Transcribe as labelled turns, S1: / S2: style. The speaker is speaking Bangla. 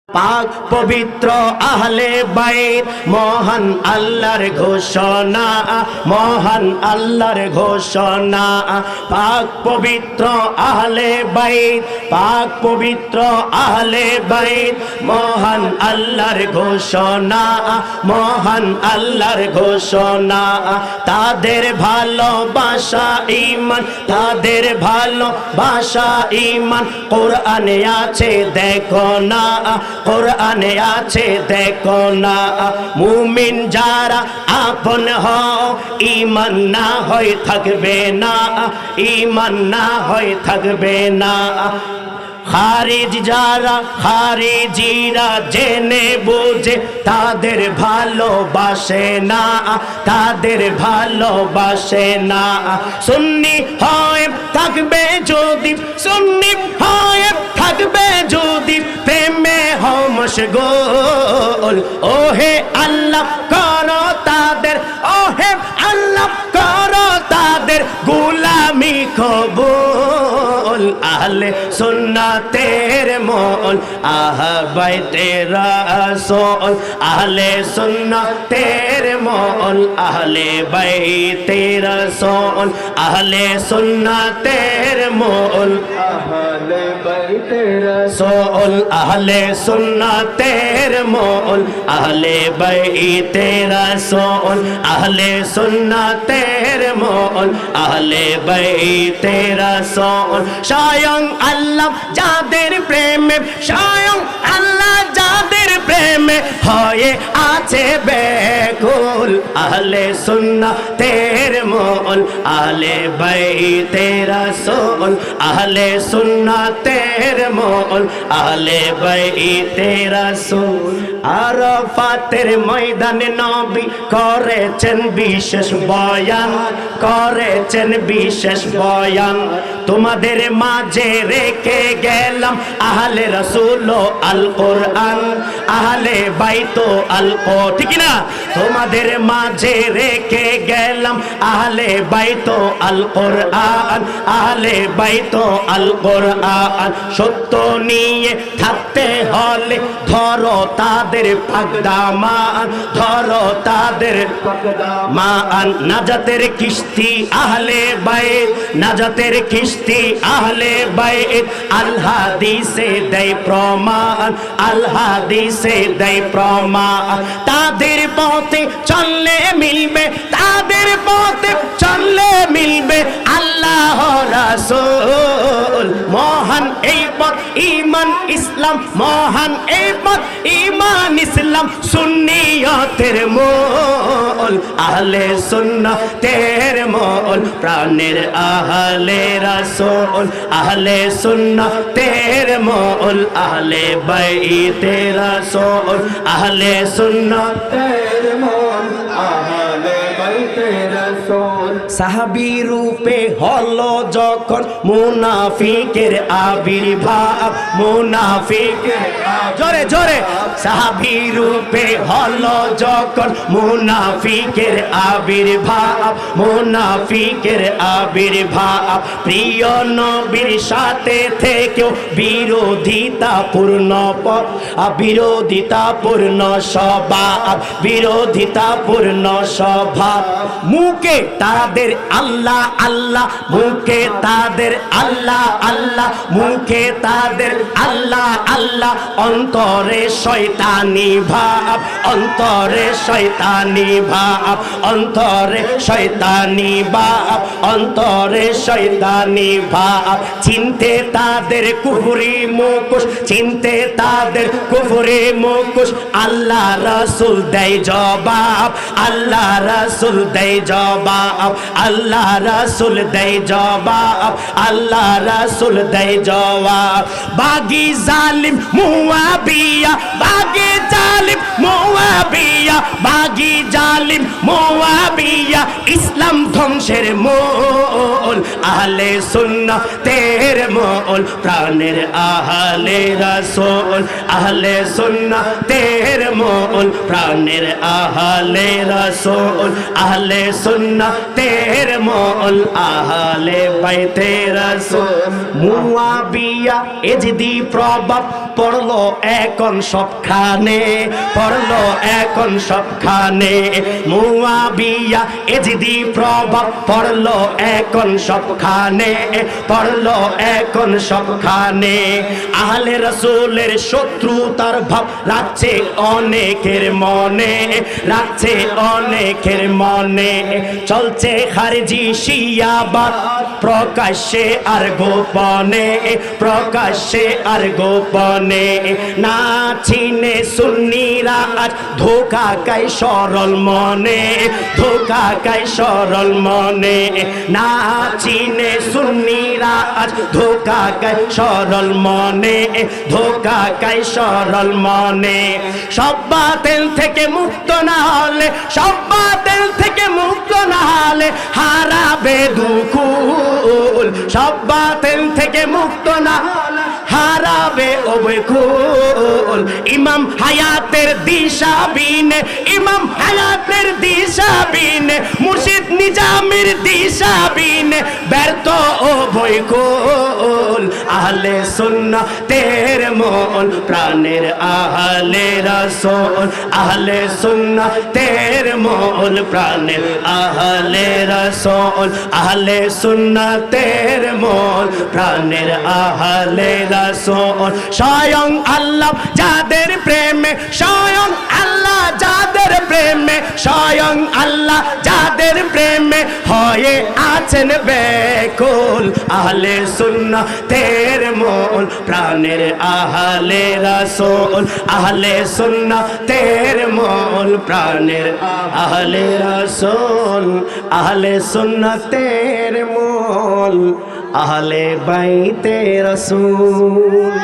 S1: পাক পবিত্র আহলে বাইত মহান আল্লাহর ঘোষণা, মহান আল্লাহর ঘোষণা। পাক পবিত্র আহলে বাইত, পাক পবিত্র আহলে বাইত মহান আল্লাহর ঘোষণা, মহান আল্লাহর ঘোষণা। তাদের ভালোবাসা ঈমান, তাদের ভালোবাসা ঈমান কোরআনে আছে দেখো না, কোরআনে আছে দেখো না। মুমিন যারা আপন হও ঈমান না হয় থাকবে না, ঈমান না হয় থাকবে না। খারিজ যারা, খারিজিরা জেনে বুঝে তাদের ভালোবাসে না, তাদের ভালোবাসে না। সুন্নি হয় থাকবে যদি, সুন্নি হয় থাকবে যদি প্রেমে হও মশগুল। ওহে আল্লাহ করো তাদের, ওহে আল্লাহ করো তাদের গোলামি কবুল। আহলে সুন্নাতের মোল আহবাইতে রাসূল, আহলে সুন্নাতের মোল আহলে বাইতে রাসূল, আহলে সুন্নাতের মোল আহলে বাইতে রাসূল, আহলে সুন্নাতের মোল আহলে বাইতে রাসূল, আহলে সুন্নাতের মোল আহলে বাইতে রাসূল। স্বয়ং আল্লাহ যাদের প্রেমে, স্বয়ং আল্লাহ যাদের প্রেমে হয়ে আছে ব্যাকুল। আহলে সুন্নাতের মোল আহলে বাইতে রাসূল, আহলে সুন্নাতের মোল আহলে বাইতে রাসূল। আরাফাতের ময়দানে নবী করেছেন বিশেষ বয়ান, করেছেন বিশেষ বয়ান। তোমাদের মাঝে রেখে গেলাম আহলে রাসূল আল কোরআন, আহলে বাইত আল কোরআন, ঠিক না? তোমাদের মাঝে রেখে গেলাম আহলে বাইত আল কোরআন, আহলে বাইত আল কোরআন। সত্য নিয়ে থাকতে হলে ধরো তাদের পাক দামান, ধরো তাদের পাক দামান। নাজাতের কিস্তি আহলে বাইত, নাজাতের কিস্তি আহলে বাইত। আল হাদিসে দেয় প্রমাণ, আল হাদিসে দেয় প্রমাণ। তাদের পথে চললে মিলবে, তাদের পথে চললে মিলবে আল্লাহ রাসূল। মহান এই পথ ঈমান ইসলাম, মহান এই পথ ঈমান ইসলাম সুন্নিয়তের মোল। আহলে সুন্নাতের মোল প্রাণের আহলে রাসূল, আহলে সুন্নাতের মোল আহলে বাইতে রাসূল, আহলে সুন্নাতের মোল আহলে বাইতে রাসূল। সাহাবী রূপে হলো যখন মুনাফিকের আবির্ভাব, মুনাফিকের জোরে জোরে। সাহাবী রূপে হলো যখন মুনাফিকের আবির্ভাব, মুনাফিকের আবির্ভাব। প্রিয় নবীর সাথে থেকেও বিরোধিতাপূর্ণ বিরোধিতাপূর্ণ স্বভাব, বিরোধিতাপূর্ণ স্বভাব। মুখে তাদের আল্লাহ আল্লাহ, মুখে তাদের আল্লাহ আল্লাহ, মুখে তাদের আল্লাহ আল্লাহ। অন্তরে শয়তানি ভাব, অন্তরে শয়তানি ভাব, অন্তরে শয়তানি ভাব, অন্তরে শয়তানি ভাব। চিনতে তাদের কুফরি মুখোশ, চিনতে তাদের কুফরি মুখোশ। আল্লাহ রাসূল দেয় জবাব, আল্লাহ রাসূল দেয় জবাব, আল্লাহ রাসূল দেয় জবাব, আল্লাহ রাসূল দেয় জবাব। বাগী জালিম মুআবিয়া, বাগী জালিম মুআবিয়া বাগী জালিম মুআবিয়া ইসলাম ধ্বংসের মূল আহলে সুন্নাতের মূল প্রাণের আহলে রাসূল আহলে সুন্নাতের মূল প্রাণের আহলে রাসূল আহলে সুন্নাতের মূল আহলে বাইতে রাসূল মুআবিয়া এজদি প্রভাব পড়লো এখন সবখানে পড়লো এখন সবখানে মুআবিয়া এজদি প্রভাব পড়লো এখন সবখানে পড়লো এখন সবখানে আহলে রাসূলের শত্রুতার ভাব রাখছে অনেকের মনে রাখছে অনেকের মনে চলছে খারজি শিয়াবাদ প্রকাশ্যে আর গোপনে প্রকাশ্যে আর গোপনে না চিনে সুন্নিরা আজ ধোকা খায় সরল মনে ধোকা খায় সরল মনে না চিনে সুন্নিরা আজ ধোকা খায় সরল মনে ধোকা খায় সরল মনে সব বাতিল থেকে মুক্ত না হলে সব বাতিল থেকে মুক্ত না হলে হারাবে দুকুল সব বাতিল থেকে মুক্ত না হলে হারাবে অবকুল ইমাম হায়াতের দিশা বিনে ইমাম হায়াতের দিশা বিনে মুর্শিদ নিজামের দিশা বিনে ব্যর্থ অবকুল আহলে সুন্নাতের মূল প্রাণের আহলে রাসূল আহলে সুন্নাতের মূল প্রাণের আহলে রাসূল আহলে সুন্নাতের মূল প্রাণের আহলে রাসূল স্বয়ং আল্লাহ যাদের প্রেমে স্বয়ং আল্লাহ যাদের প্রেমে স্বয়ং আল্লাহ যাদের প্রেমে হয়ে আছেন বেকুল আহলে সুন্নাতের মূল প্রাণের আহলে রাসূল আহলে সুন্নাতের মূল প্রাণের আহলে রাসূল আহলে সুন্নাতের মূল আহলে বাইতে রাসূল।